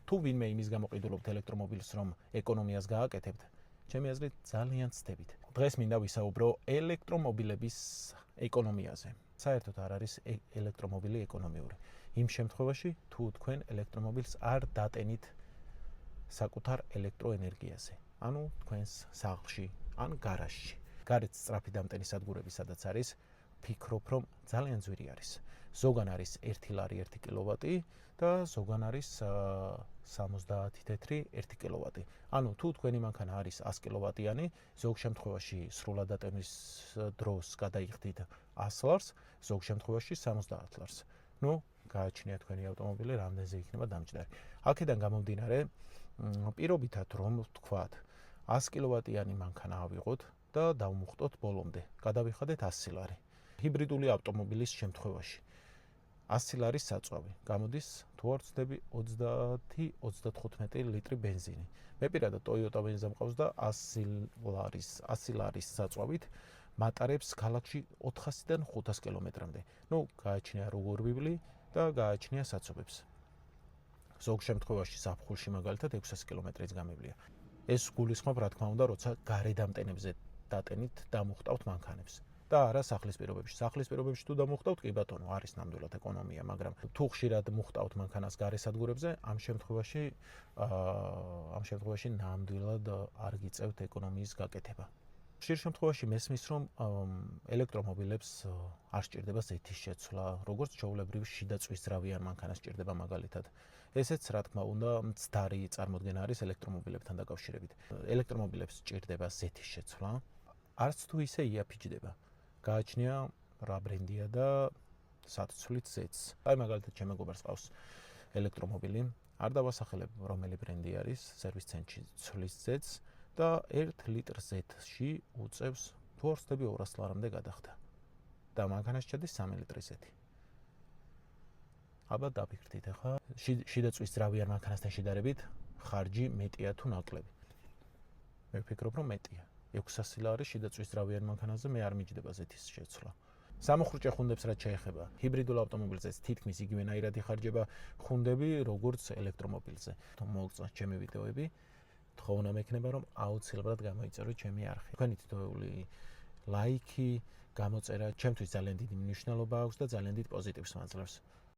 თუ ვინმე იმის გამოყიდულობთ ელექტრომობილს, რომ ეკონომიას გააკეთებთ, ჩემი აზრით ძალიან ცდებით. დღეს მინდა ვისაუბრო ელექტრომობილების ეკონომიაზე. საერთოდ არ არის ელექტრომობილი ეკონომიური. იმ შემთხვევაში, თუ თქვენ ელექტრომობილს არ დატენით საკუთარ ელექტროენერგიაზე, ანუ თქვენს სახლში ან გარაჟში. გარეთ სწრაფი დამტენის სადგურები სადაც არის, ფიქრობ, რომ ძალიან ძვირი არის. ზოგან არის 1 ლარი 1 კილოვატი და ზოგან არის 70 თეთრი 1 კილოვატი. ანუ თუ თქვენი მანქანა არის 100 კილოვატიანი, ზოგ შემთხვევაში სრულად დატენის დროს გადაიხდით 100 ლარს, ზოგ შემთხვევაში 70 ლარს. გააჩნია თქვენი ავტომობილი, რამდენზე იქნება დამჯდარი. აქედან გამომდინარე, პირობითად რომ ვთქვათ, 100 კილოვატიანი მანქანა ავიღოთ და დავმუხტოთ ბოლომდე. გადავიხადეთ 100 ლარი. ჰიბრიდული ავტომობილის შემთხვევაში 100 ლარის საწვავი. გამოდის თუ არ ვცდები 30-35 ლიტრი ბენზინი. მე პირადად Toyota Venza მყავს და 100 ლარის საწვავით მატარებს ქალაქში 400-დან 500 კილომეტრამდე. გააჩნია როგორ ვიბლი და გააჩნია საცობებს. ზოგ შემთხვევაში ზაფხულში მაგალითად 600 კილომეტრიც გამივლია. ეს გულისხმობ, რა თქმა უნდა, როცა გარე დამტენებზე დატენით დამუხტავთ მანქანებს. და არა სახლის პირობებში. სახლის პირობებში თუ დამუხტავთ, კი ბატონო, არის ნამდვილად ეკონომია, მაგრამ თუ ხშირად მუხტავთ მანქანას გარე სადგურებზე, ამ შემთხვევაში ნამდვილად არ გიწევთ ეკონომიის გაკეთება. ხშირ შემთხვევაში მესმის, რომ ელექტრომობილებს არ სჭირდება ზეთის შეცვლა, როგორც ჩვეულებრივ შიდა წვისძრავიან მანქანას სჭირდება მაგალითად. ესეც, რა თქმა უნდა, მცდარი წარმოდგენა არის ელექტრომობილებთან დაკავშირებით. ელექტრომობილებს სჭირდება ზეთის შეცვლა, არც თუ ისე იაფიჯდება. გააჩნია რა ბრენდია და სათცვლით ზეთს. მაგალითად, ჩემ მეგობარს ყავს ელექტრომობილი, არ დავასახელებ, რომელი ბრენდი არის, სერვის ცენტრში ცვლის ზეთს და 1 ლიტრ ზეთში უწევს, თუ არ ვცდები 200 ლარამდე გადახდა. და მანქანაში ჩადის 3 ლიტრი ზეთი. აბა დაფიქრდით, ახლა შიდა წვისძრავიან მანქანასთან შედარებით ხარჯი მეტია თუ ნაკლები. მე ვფიქრობ, რომ მეტია. 600 ლარი შიდა წვისძრავიან მანქანაზე მე არ მიჯდება ზეთის შეცვლა. სამოხრუჭე ხუნდებს რაც შეეხება, ჰიბრიდულ ავტომობილზე თითქმის იგივენაირად იხარჯება ხუნდები, როგორც ელექტრომობილზე. მოგწონს ჩემი ვიდეოები, თხოვნა მექნება, რომ აუცილებლად გამოიწეროთ ჩემი არხი. თქვენი თითოეული ლაიქი, გამოწერა ჩემთვის ძალიან დიდი მნიშვნელობა აქვს და ძალიან დიდ პოზიტივს მაძლევს.